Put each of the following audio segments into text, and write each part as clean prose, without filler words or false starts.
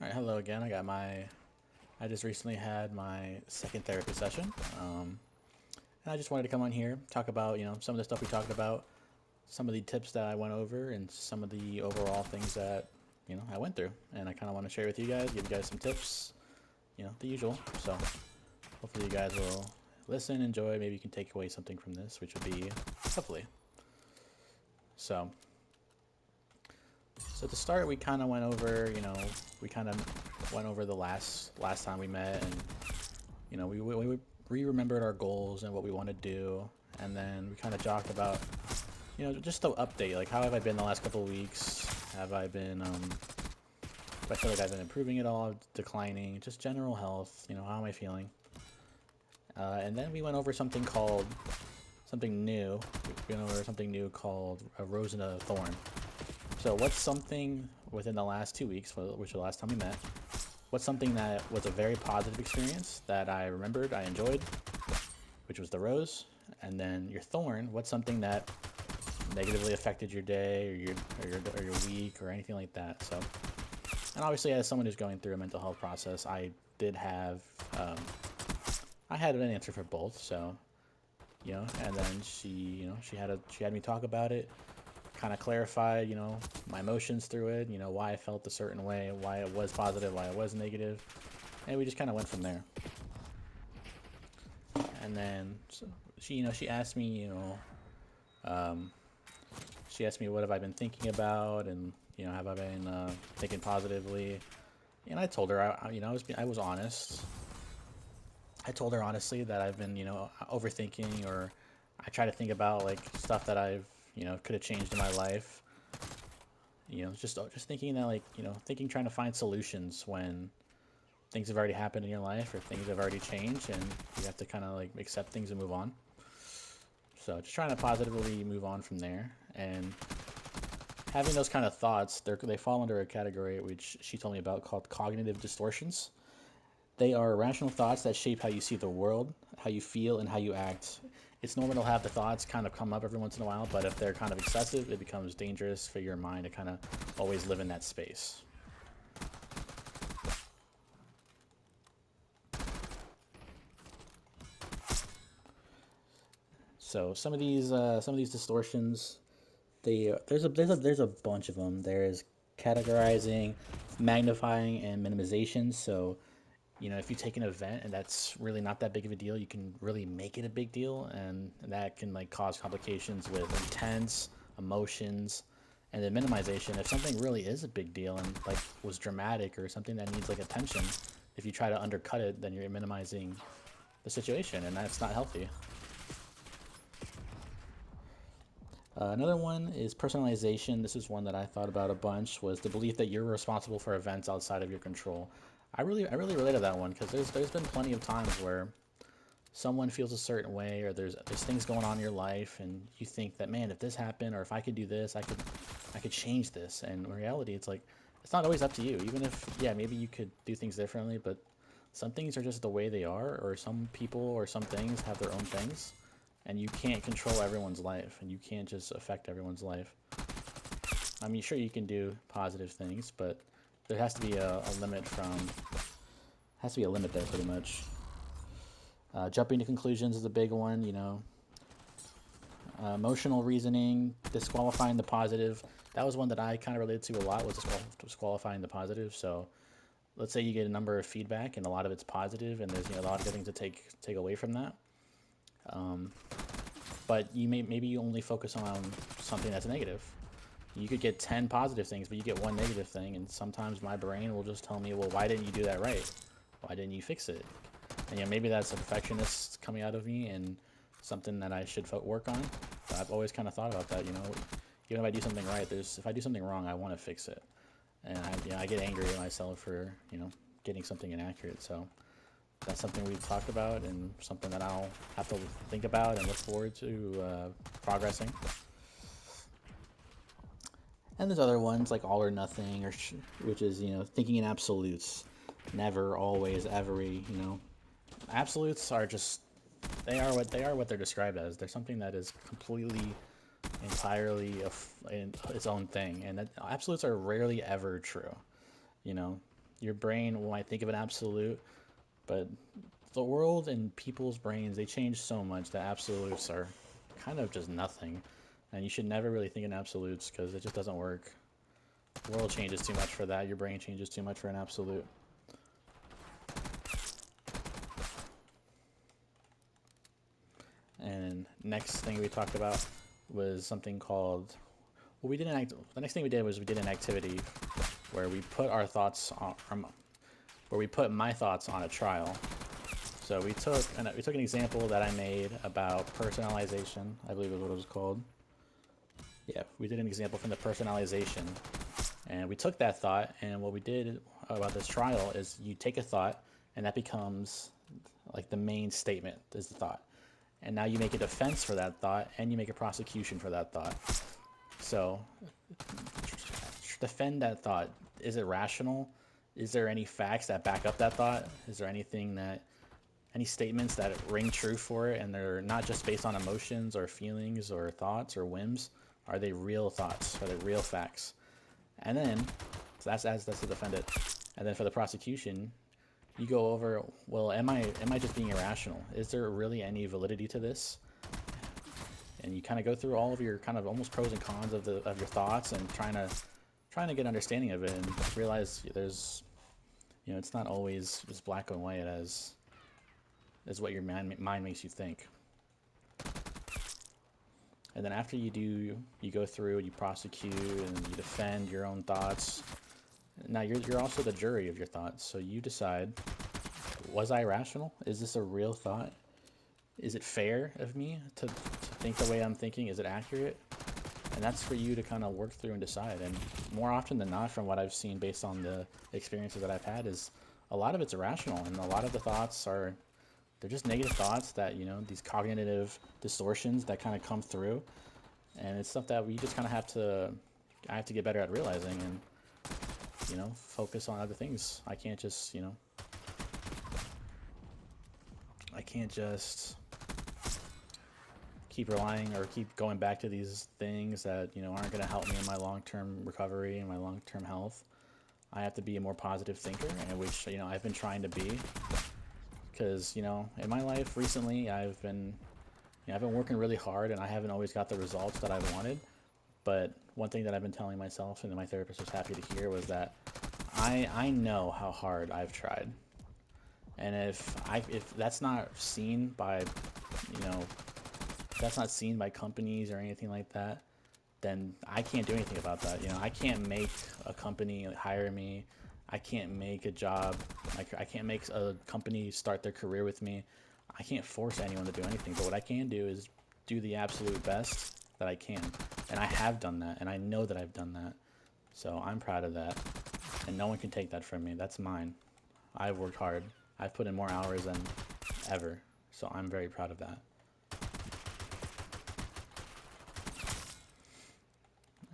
Alright, hello again. I just recently had my second therapy session. And I just wanted to come on here, talk about, some of the stuff we talked about, some of the tips that I went over, and some of the overall things that, I went through. And I kind of want to share with you guys, give you guys some tips, the usual. So hopefully you guys will listen, enjoy, maybe you can take away something from this, which would be hopefully. So, so to start, we kind of went over, we kind of went over the last time we met, and we remembered our goals and what we want to do, and then we kind of talked about, just the update, like how have I been the last couple of weeks? Have I been, do I feel like I've been improving at all, declining, just general health, how am I feeling? And then we went over something new. We went over something new called a rose and a thorn. So what's something within the last 2 weeks, which was the last time we met, what's something that was a very positive experience that I remembered, I enjoyed, which was the rose, and then your thorn, what's something that negatively affected your day or your week or anything like that. So, and obviously, as someone who's going through a mental health process, did have, um, I had an answer for both. So, and then she had me talk about it, kind of clarified, my emotions through it, why I felt a certain way, why it was positive, why it was negative, and we just kind of went from there. And then she asked me, um, she asked me what have I been thinking about, and have I been thinking positively? And I told her, I was honest. I told her honestly that I've been, overthinking, or I try to think about like stuff that I've, could have changed in my life. Just thinking that like, thinking trying to find solutions when things have already happened in your life or things have already changed, and you have to kind of like accept things and move on. So just trying to positively move on from there, and having those kind of thoughts, they fall under a category which she told me about called cognitive distortions. They are irrational thoughts that shape how you see the world, how you feel, and how you act. It's normal to have the thoughts kind of come up every once in a while, but if they're kind of excessive, it becomes dangerous for your mind to kind of always live in that space. So some of these distortions, there's a bunch of them. There's categorizing, magnifying, and minimization. So if you take an event and that's really not that big of a deal, you can really make it a big deal, and that can like cause complications with intense emotions. And then minimization, if something really is a big deal and like was dramatic or something that needs like attention, if you try to undercut it, then you're minimizing the situation, and that's not healthy. Another one is personalization. This is one that I thought about a bunch. Was the belief that you're responsible for events outside of your control. I really relate to that one because there's been plenty of times where someone feels a certain way, or there's things going on in your life, and you think that, man, if this happened, or if I could do this, I could change this. And in reality, it's like it's not always up to you. Even if, yeah, maybe you could do things differently, but some things are just the way they are, or some people or some things have their own things, and you can't control everyone's life, and you can't just affect everyone's life. I mean, sure, you can do positive things, but there has to be a limit has to be a limit there, pretty much. Jumping to conclusions is a big one. Emotional reasoning, disqualifying the positive. That was one that I kind of related to a lot. Was disqualifying the positive. So let's say you get a number of feedback and a lot of it's positive, and there's a lot of good things to take away from that. Um, but maybe you only focus on something that's negative. You could get 10 positive things, but you get one negative thing, and sometimes my brain will just tell me, well, why didn't you do that right? Why didn't you fix it? And maybe that's a perfectionist coming out of me and something that I should work on. But I've always kind of thought about that. Even if I do something right, there's if I do something wrong, I want to fix it, and I get angry at myself for getting something inaccurate. So that's something we've talked about, and something that I'll have to think about and look forward to progressing. And there's other ones like all or nothing, which is thinking in absolutes, never, always, every. Absolutes are just they are what they're described as. They're something that is completely, entirely in its own thing, and that absolutes are rarely ever true. You know, Your brain might think of an absolute, but the world and people's brains, they change so much that absolutes are kind of just nothing. And you should never really think in absolutes because it just doesn't work. The world changes too much for that. Your brain changes too much for an absolute. And next thing we talked about was something called, well, we did the next thing we did was we did an activity where we put our thoughts on, where we put my thoughts on a trial. So we took an example that I made about personalization, I believe is what it was called. Yeah, we did an example from the personalization, and we took that thought, and what we did about this trial is you take a thought, and that becomes like the main statement is the thought. And now you make a defense for that thought, and you make a prosecution for that thought. So defend that thought. Is it rational? Is there any facts that back up that thought? Is there any statements that ring true for it, and they're not just based on emotions or feelings or thoughts or whims? Are they real thoughts? Are they real facts? And then, so that's to defend it. And then for the prosecution, you go over, well, am I just being irrational? Is there really any validity to this? And you kind of go through all of your kind of almost pros and cons of your thoughts, and trying to get understanding of it, and realize there's, it's not always as black and white as what your mind makes you think. And then after you go through, you prosecute, and you defend your own thoughts. Now you're also the jury of your thoughts, so you decide, was I rational? Is this a real thought? Is it fair of me to think the way I'm thinking? Is it accurate? And that's for you to kind of work through and decide. And more often than not, from what I've seen based on the experiences that I've had, is a lot of it's irrational, and a lot of the thoughts they're just negative thoughts that, these cognitive distortions that kind of come through. And it's stuff that we just kind of I have to get better at realizing, and, focus on other things. I can't just keep relying or keep going back to these things that, aren't going to help me in my long-term recovery and my long-term health. I have to be a more positive thinker, and which, I've been trying to be. Because, in my life recently, I've been working really hard, and I haven't always got the results that I wanted. But one thing that I've been telling myself, and my therapist was happy to hear, was that I know how hard I've tried. And if that's not seen by, if that's not seen by companies or anything like that, then I can't do anything about that. I can't make a company hire me. I can't make a job. I can't make a company start their career with me. I can't force anyone to do anything. But what I can do is do the absolute best that I can. And I have done that. And I know that I've done that. So I'm proud of that. And no one can take that from me. That's mine. I've worked hard. I've put in more hours than ever. So I'm very proud of that.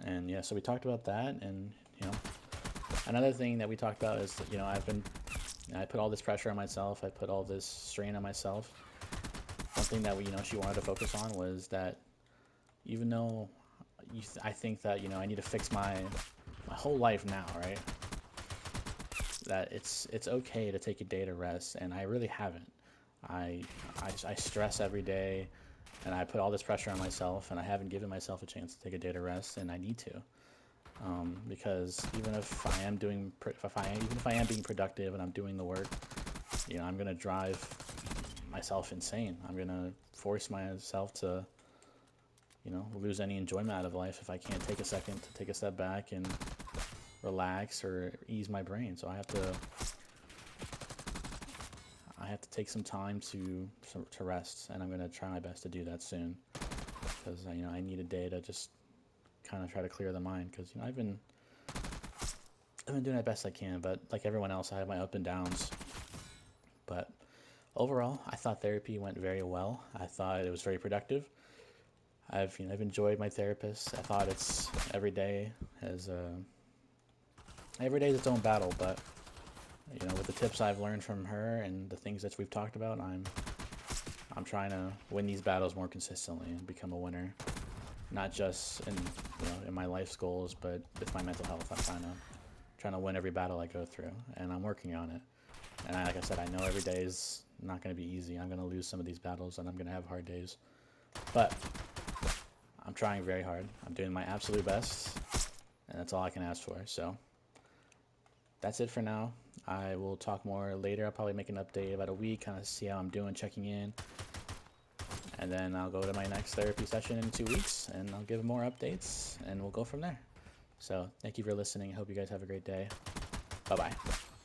And yeah, so we talked about that. And, another thing that we talked about is that, I put all this pressure on myself. I put all this strain on myself. One thing that she wanted to focus on was that even though I think that, I need to fix my whole life now, right? That it's okay to take a day to rest, and I really haven't. I stress every day, and I put all this pressure on myself, and I haven't given myself a chance to take a day to rest, and I need to. Because even if I am being productive and I'm doing the work, I'm gonna drive myself insane. I'm gonna force myself to, lose any enjoyment out of life if I can't take a second to take a step back and relax or ease my brain. So I have to take some time to rest, and I'm gonna try my best to do that soon, because I need a day to just kind of try to clear the mind, because I've been doing my best I can, but like everyone else, I have my up and downs. But overall, I thought therapy went very well. I thought it was very productive. I've enjoyed my therapist. I thought every day is its own battle, but with the tips I've learned from her and the things that we've talked about, I'm trying to win these battles more consistently and become a winner. Not just in my life's goals, but with my mental health. I'm trying trying to win every battle I go through, and I'm working on it. And like I said, I know every day is not going to be easy. I'm going to lose some of these battles, and I'm going to have hard days. But I'm trying very hard. I'm doing my absolute best, and that's all I can ask for. So that's it for now. I will talk more later. I'll probably make an update about a week, kind of see how I'm doing, checking in. And then I'll go to my next therapy session in 2 weeks, and I'll give more updates, and we'll go from there. So thank you for listening. I hope you guys have a great day. Bye-bye.